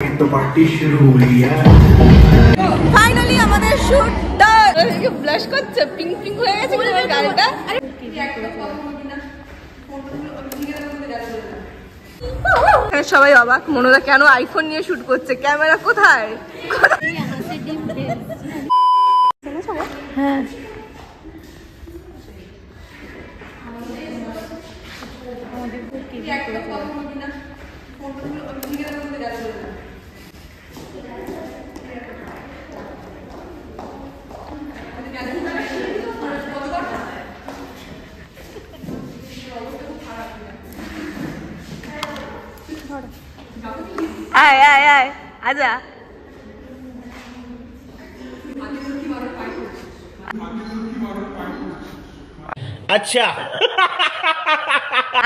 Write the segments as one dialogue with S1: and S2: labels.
S1: तो पार्टी शुरू हुई है
S2: ফাইনালি আমাদের শুট ডান। ওদিকে ব্লাশ করছে, পিঙ্ক পিঙ্ক হয়ে গেছে তোমার গালটা। এখানে সবাই অবাক, মনোদা কেন আইফোন নিয়ে শুট করছে, ক্যামেরা কোথায়? হ্যাঁ आय आय आय आजा।
S1: अच्छा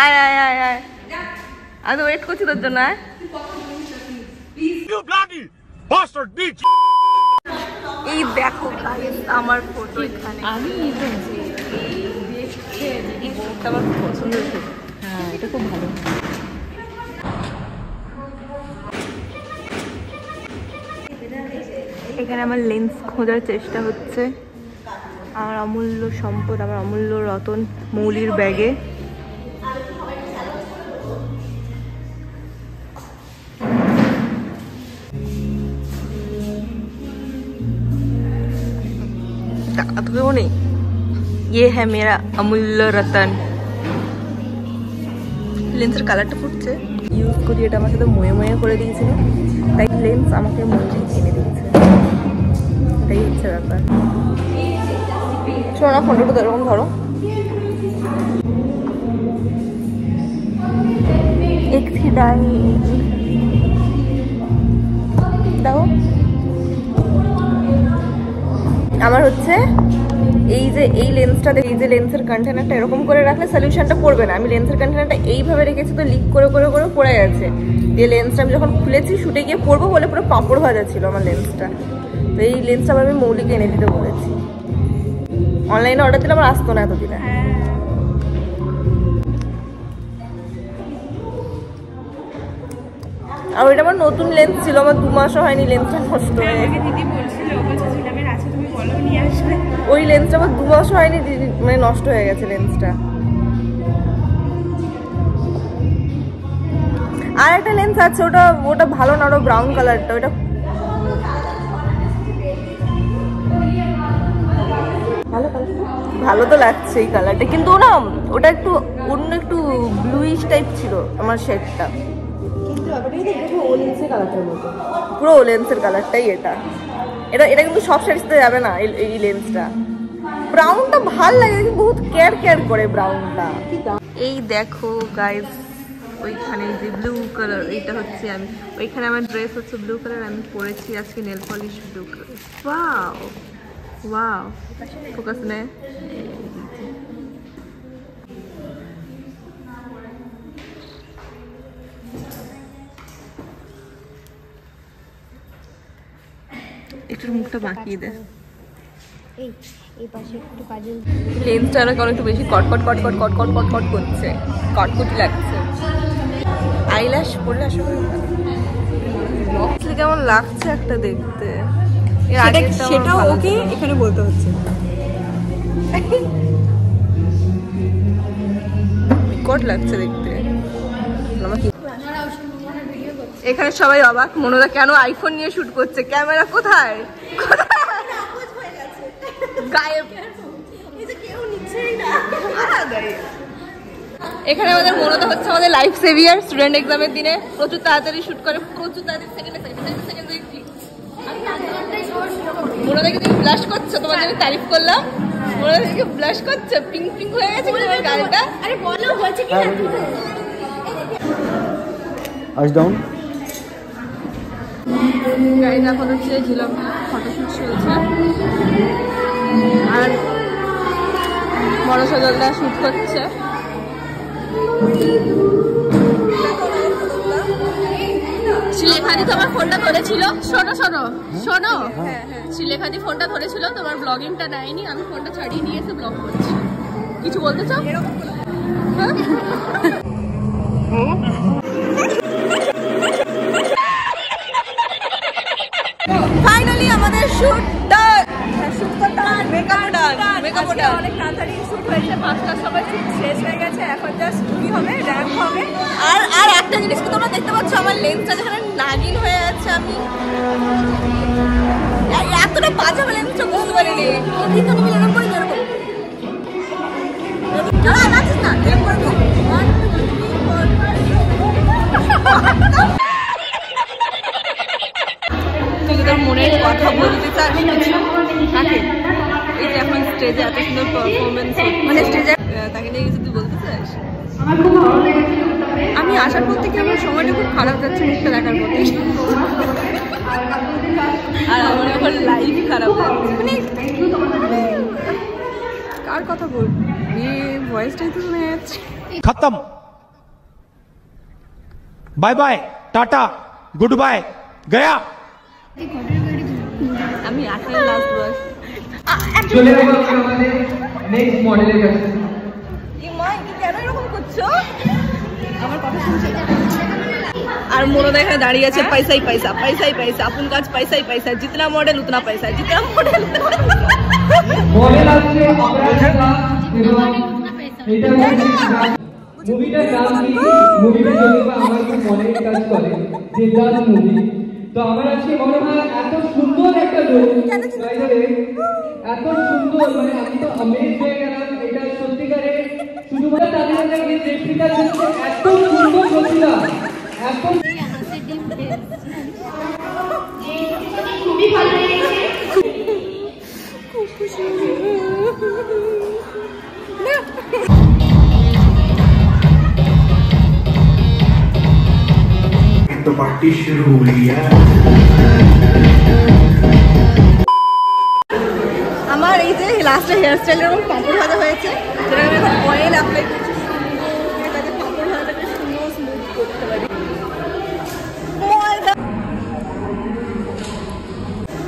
S2: आय आय आय आय আমি ওয়েট করছি তোর জন্য। এই দেখো আমার ফটো এখানে, আমি আমার পছন্দ হয়েছে। হ্যাঁ এটা খুব ভালো। এখানে আমার লেন্স খোঁজার চেষ্টা হচ্ছে। আমার অমূল্য সম্পদ, আমার অমূল্য রতন মৌলির ব্যাগে। नहीं, ये है मेरा अमूल्य रतन। লেন্সের কালারটা ফুটছে, ইউজ করি। এটা আমার সাথে ময়ে ময়ে করে দিয়েছিল, তাই লেন্স আমাকে ময়ে কিনে দিয়েছে। এটাই হচ্ছে ব্যাপার। শোনো না, ফোনটা তো এরকম ধরো। দাও। আমার হচ্ছে এই যে এই লেন্সটা, এই যে লেন্সের কন্টেনারটা এরকম করে রাখলে সলিউশনটা পড়বে না। আমি লেন্সের কন্টেনারটা এইভাবে রেখেছি, তো লিক করে করে করে পড়ে গেছে। দিয়ে লেন্সটা আমি যখন খুলেছি, শুটে গিয়ে পড়বো বলে পুরো পাঁপড় ভাজা ছিল আমার লেন্সটা। তো এই লেন্সটা আবার আমি মৌলিকে এনে দিতে বলেছি। অনলাইনে অর্ডার দিলে আমার আসতো না এতদিনে। আর ওইটা আমার নতুন লেন্স ছিল, আমার 2 মাসও হয়নি লেন্সটা নষ্ট হয়ে গেছে। ওই লেন্সটা আমার 2 মাসও হয়নি, মানে নষ্ট হয়ে গেছে লেন্সটা। আর একটা লেন্স আছে, ওটা ভালো না, ওটা ব্রাউন কালারটা। ওটা ভালো তো লাগছে এই কালারটা, কিন্তু না ওটা একটু অন্য, একটু ব্লুইশ টাইপ ছিল আমার শেডটা। পুরো ও লেন্সের কালারটাই এটা। এটা কিন্তু সব শাড়িতে যাবে না এই লেন্সটা। ব্রাউনটা ভাল লাগে, বহুত কেয়ার কেয়ার করে ব্রাউনটা। এই দেখো গাইস, ওইখানে যে ব্লু কালার, এইটা হচ্ছে আমি, ওইখানে আমার ড্রেস হচ্ছে ব্লু কালার, আমি পরেছি আজকে nail polish blue colour. Wow wow, focus নে। একটু মুখটা বাঁকিয়ে দে। লেন্সটা কেমন একটু বেশি কটকট কটকট কটকট কটকট করছে, কটকটি লাগছে। আইল্যাশ পরলে আসলে কেমন লাগছে একটা দেখতে। সেটা ওকে এখানে বলতে হচ্ছে। কট লাগছে দেখতে। এখানে সবাই অবাক, মনোদা কেন আইফোন নিয়ে শুট করছে, ক্যামেরা কোথায়? এখানে আমাদের মনোদা হচ্ছে আমাদের লাইফ সেভিয়ার। স্টুডেন্ট এক্সামের দিনে প্রচুর তাড়াতাড়ি শুট করে, প্রচুর তাড়াতাড়ি মনোদা কিন্তু ব্লাশ করছে, তোমার জন্য তারিফ করলাম। মনোদা থেকে ব্লাশ করছে, পিঙ্ক পিঙ্ক হয়ে গেছে তোমার গালটা। আরে বলো হয়েছে কি না? আজ ডাউন গাইজ, এখন হচ্ছে ঝিলাম ফটোশুট চলছে, আর বড় সজলদা শুট করছে। শিলেখাদি তোমার ফোনটা ধরেছিল, শোনো শোনো শোনো, শিলেখাদি ফোনটা ধরেছিল, তোমার ব্লগিংটা নেয়নি, আমি ফোনটা ছাড়িয়ে নিয়ে এসে ব্লগ করছি। কিছু বলতে চাও? ফাইনালি আমাদের শুট ডান। শুট তো ডান, মেকআপ ডান, মেকআপ ডান। অনেক তাড়াতাড়ি শুট হয়েছে, 5টার সময় শুট শেষ হয়ে গেছে। এখন জাস্ট কি হবে, র‍্যাম্প হবে। আর একটা জিনিস কি তোমরা দেখতে পাচ্ছ, আমার লেন্সটা যেখানে নাগিন হয়ে আছে, আমি এতটা বাজে লেন্সটা বুঝতে পারিনি। ঠিক আছে, আমি এরকম করে এরকম না এরকম করে মনের কথা বলতে চাস কাকে? এই যে এখন স্টেজে এত সুন্দর পারফরমেন্স, মানে স্টেজে তাকে নিয়ে কিছু তুই বলতে চাস? আমি আসার পর থেকে আমার সময়টা খুব খারাপ যাচ্ছে মুখটা দেখার পরে, আর আমার এখন লাইফ খারাপ যাচ্ছে। মানে কার কথা বলবি, ভয়েসটাই তো শুনে যাচ্ছে।
S1: खत्म, bye bye, tata, goodbye, गया।
S2: আমি 18 লাস্ট বাস
S3: চলে যাব আমাদের নেক্সট মডেলের কাছে।
S2: এই মা কি কেন এরকম করছো? আমার কথা শুনছে আর মনে দেখা দাঁড়িয়ে আছে, পয়সাই পয়সা, পয়সাই পয়সা, আপন কাজ পয়সাই পয়সা, জিতনা মডেল উতনা পয়সা, জিতনা মডেল
S3: মডেল আছে অপরাজিতা, এবং এটা মুভিটার নাম কি? মুভিটা যদি আমার খুব মনের কাজ করে যে জাজ মুভি। তো আমার আজকে মনে হয় এত সুন্দর একটা লোক, এত সুন্দর, মানে আমি তো আমেজ হয়ে গেলাম। এটা সত্যিকারে শুধুমাত্র তাদের কাছে রেপ্লিকার জন্য এত সুন্দর প্রতিভা, এত খুবই ভালো লেগেছে,
S2: খুব খুশি।
S1: तो पार्टी शुरू हुई है।
S2: আমার এই যে লাস্টে হেয়ার স্টাইল এরকম পাঁপড় ভাজা হয়েছে, যেটা আমি এখন অয়েল অ্যাপ্লাই করছি, এটাকে পাঁপড় ভাজাটাকে সুন্দর স্মুথ করতে পারি। ময়দা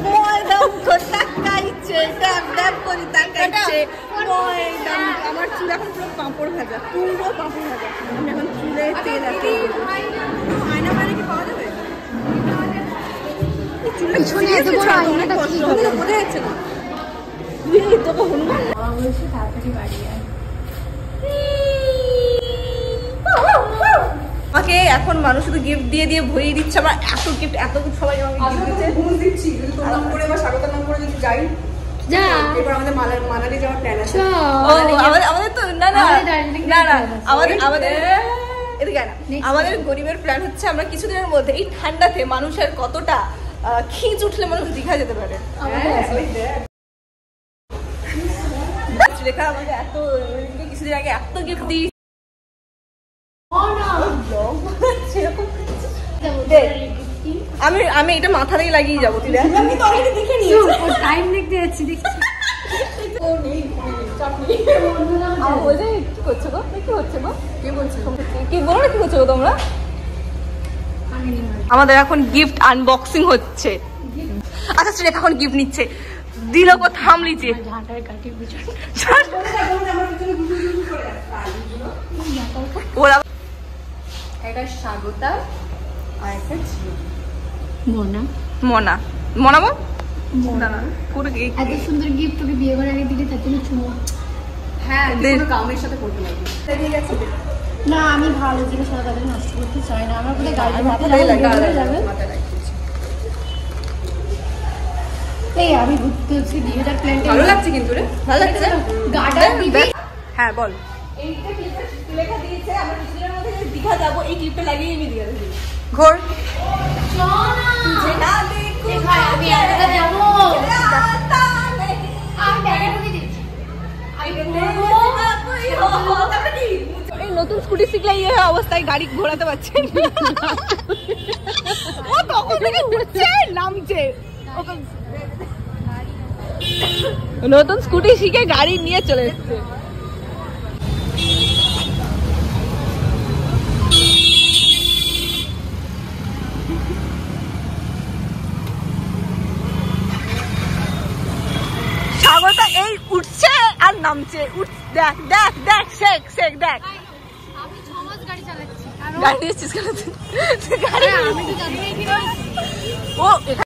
S2: ময়দা তো তাকাইছে, ড্যাব ড্যাব করে তাকাইছে ময়দা। আমার চুল এখন পুরো পাঁপড় ভাজা, পুরো পাঁপড় ভাজা। আমি এখন চুলে তেল অ্যাপ্লাই করবো। আয়না মানে কি পাওয়া যাবে?
S4: পিছনে এত বড় আয়নাটা কি হবে?
S2: বোঝা যাচ্ছে না। তোকে হনুমান
S4: তাড়াতাড়ি বাড়ি আয়।
S2: আমাকে এখন মানুষ শুধু গিফট দিয়ে দিয়ে ভরিয়ে দিচ্ছে। আমার এত গিফট, এত গিফট, সবাই আমাকে গিফট দিচ্ছে। ঘুষ দিচ্ছি, যদি তোর নাম করে বা স্বাগতার নাম করে যদি যাই,
S4: যা
S2: এবার আমাদের মানালি যাওয়ার প্ল্যান আছে। আমাদের তো না না না না, আমাদের এদিকে না, আমাদের গরিবের প্ল্যান হচ্ছে আমরা কিছুদিনের মধ্যে এই ঠান্ডাতে মানুষের কতটা খিঁচ উঠলে মানুষ দীঘা যেতে পারে। রেখা আমাকে এত কিছুদিন আগে এত গিফট দিই, আমি এটা মাথা দিয়ে লাগিয়ে যাবো। তুই আমি তো অলরেডি দেখে নিয়েছি,
S4: টাইম দেখতে যাচ্ছি, দেখছি
S2: কি করছো গো? কি হচ্ছে গো? কি বলছো? কি বলো না, কি করছো গো তোমরা? আমাদের এখন গিফট আনবক্সিং হচ্ছে। আচ্ছা সেটা এখন গিফট নিচ্ছে, দিল কো থাম লিজিয়ে।
S4: এটা স্বাগতা আর একটা মনা।
S2: মনা মনাবো না না, পুরো
S4: এত সুন্দর গিফট তোকে বিয়ে করে আগে দিলে, তার জন্য চুমো।
S2: হ্যাঁ, গাউনের সাথে পড়তে লাগবে।
S4: না আমি ভালো জিনিস তাদের নষ্ট করতে চাই না। আমার বোধহয় গাড়ি
S2: মাথায়
S4: যাবে। এই আমি ঘুরতে হচ্ছে 2000 প্ল্যানটা
S2: ভালো লাগছে কিন্তু রে, ভালো লাগছে।
S4: গার্ডার দিবি?
S2: হ্যাঁ বল। এইটা ক্লিপে লেখা দিয়েছে আমরা কিছুদিনের মধ্যে দীঘা যাব, এই ক্লিপটা লাগিয়ে আমি দীঘা যাবো। ঘোর
S4: না দেখো ভাই, আমি একা যাব। আমি ব্যাগে ঢুকে দিচ্ছি।
S2: এই নতুন স্কুটি শিখলে এই অবস্থায় গাড়ি ঘোরাতে পারছেন। ও তখন থেকে উঠছে নামছে, নতুন স্কুটি শিখে গাড়ি নিয়ে চলে এসছে। স্বাগতা এই উঠছে আর নামছে, দেখ দেখ দেখ, শেখ শেখ দেখ।
S4: আমি 6 মাস গাড়ি চালাচ্ছি।
S2: গাড়ি নিয়েছিস কেন?
S4: আমি তো জানি না।
S2: ও